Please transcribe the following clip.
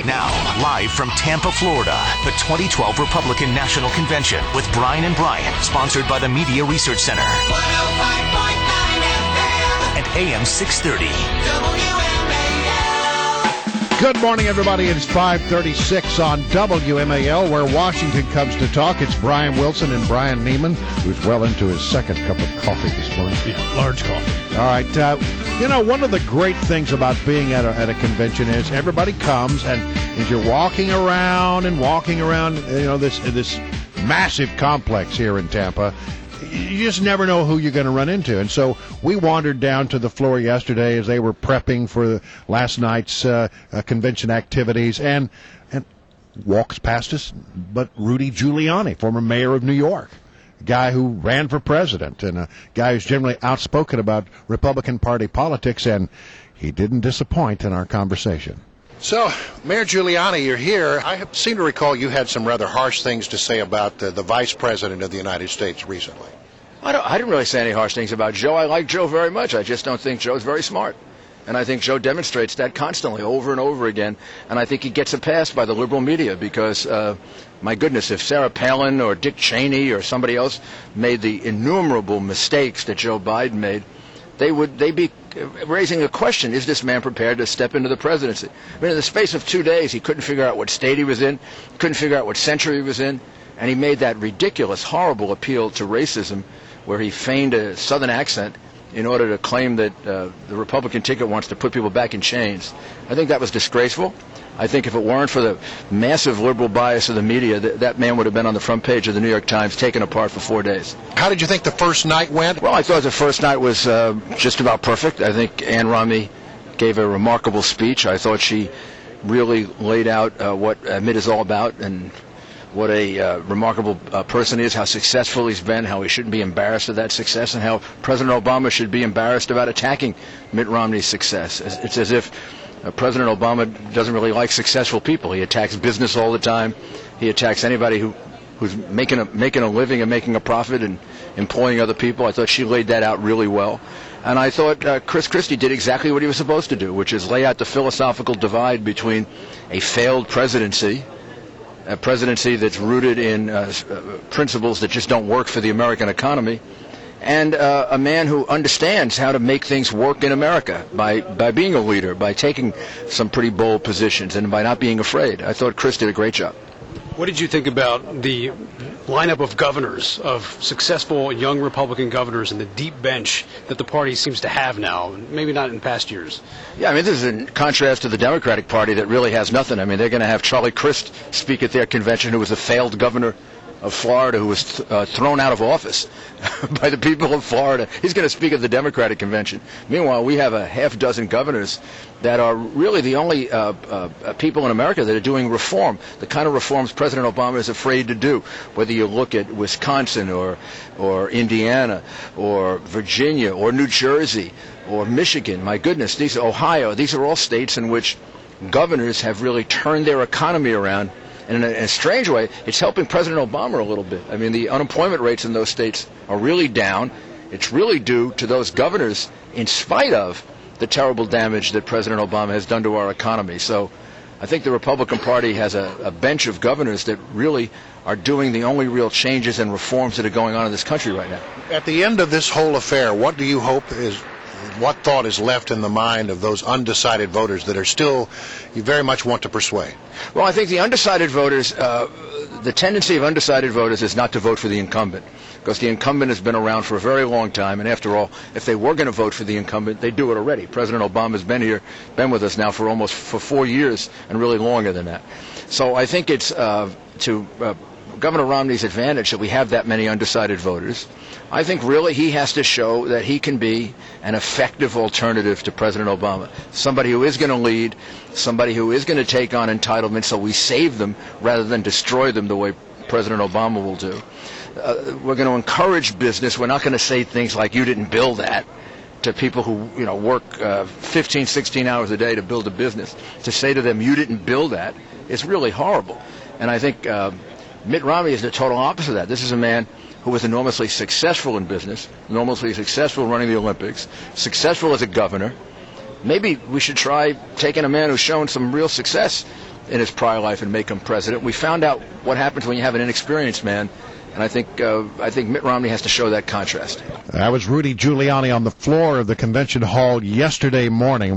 Now, live from Tampa, Florida, the 2012 Republican National Convention with Brian and Brian, sponsored by the Media Research Center. 105.9 FM and AM 630. WMAL. Good morning, everybody. It's 5:36 on WMAL, where Washington comes to talk. It's Brian Wilson and Brian Neiman, who's well into his second cup of coffee this morning. Yeah, large coffee. All right. One of the great things about being at a convention is everybody comes, and as you're walking around, this massive complex here in Tampa, you just never know who you're going to run into. And so we wandered down to the floor yesterday as they were prepping for last night's convention activities, and walks past us, but Rudy Giuliani, former mayor of New York, a guy who ran for president and a guy who's generally outspoken about Republican Party politics, and he didn't disappoint in our conversation. So, Mayor Giuliani, you're here. I seem to recall you had some rather harsh things to say about the Vice President of the United States recently. I didn't really say any harsh things about Joe. I like Joe very much. I just don't think Joe's very smart. And I think Joe demonstrates that constantly, over and over again. And I think he gets a pass by the liberal media because, my goodness, if Sarah Palin or Dick Cheney or somebody else made the innumerable mistakes that Joe Biden made, they'd be raising a question: is this man prepared to step into the presidency? I mean, in the space of 2 days, he couldn't figure out what state he was in, couldn't figure out what century he was in, and he made that ridiculous, horrible appeal to racism where he feigned a Southern accent in order to claim that the Republican ticket wants to put people back in chains. I think that was disgraceful. I think if it weren't for the massive liberal bias of the media, that man would have been on the front page of the New York Times, taken apart for 4 days. How did you think the first night went? Well, I thought the first night was just about perfect. I think Ann Romney gave a remarkable speech. I thought she really laid out what MIT is all about and what a remarkable person he is, how successful he's been, how he shouldn't be embarrassed of that success, and how President Obama should be embarrassed about attacking Mitt Romney's success. It's as if President Obama doesn't really like successful people. He attacks business all the time. He attacks anybody who's making a living and making a profit and employing other people. I thought she laid that out really well. And I thought Chris Christie did exactly what he was supposed to do, which is lay out the philosophical divide between a failed presidency, a presidency that's rooted in principles that just don't work for the American economy, and a man who understands how to make things work in America by being a leader, by taking some pretty bold positions, and by not being afraid. I thought Chris did a great job. What did you think about the lineup of governors, of successful young Republican governors, and the deep bench that the party seems to have now, maybe not in past years? Yeah, I mean, this is in contrast to the Democratic Party that really has nothing. I mean, they're going to have Charlie Crist speak at their convention, who was a failed governor of Florida, who was thrown out of office by the people of Florida. He's going to speak at the Democratic convention. Meanwhile, we have a half dozen governors that are really the only people in America that are doing reform, the kind of reforms President Obama is afraid to do, whether you look at Wisconsin or Indiana or Virginia or New Jersey or Michigan. My goodness, Ohio, these are all states in which governors have really turned their economy around. And in a strange way, it's helping President Obama a little bit. I mean, the unemployment rates in those states are really down. It's really due to those governors, in spite of the terrible damage that President Obama has done to our economy. So I think the Republican Party has a bench of governors that really are doing the only real changes and reforms that are going on in this country right now. At the end of this whole affair, what do you hope what thought is left in the mind of those undecided voters that are still, you very much want to persuade? Well, I think the undecided voters, the tendency of undecided voters is not to vote for the incumbent, because the incumbent has been around for a very long time, and after all, if they were going to vote for the incumbent, they'd do it already. President Obama's been with us now for 4 years, and really longer than that. So I think it's to Governor Romney's advantage that we have that many undecided voters. I think really he has to show that he can be an effective alternative to President Obama, somebody who is going to lead, somebody who is going to take on entitlements so we save them rather than destroy them the way President Obama will do. We're going to encourage business. We're not going to say things like, you didn't build that, to people who work 15, 16 hours a day to build a business. To say to them, you didn't build that, is really horrible. And I think Mitt Romney is the total opposite of that. This is a man who was enormously successful in business, enormously successful running the Olympics, successful as a governor. Maybe we should try taking a man who's shown some real success in his prior life and make him president. We found out what happens when you have an inexperienced man, and I think Mitt Romney has to show that contrast. That was Rudy Giuliani on the floor of the convention hall yesterday morning.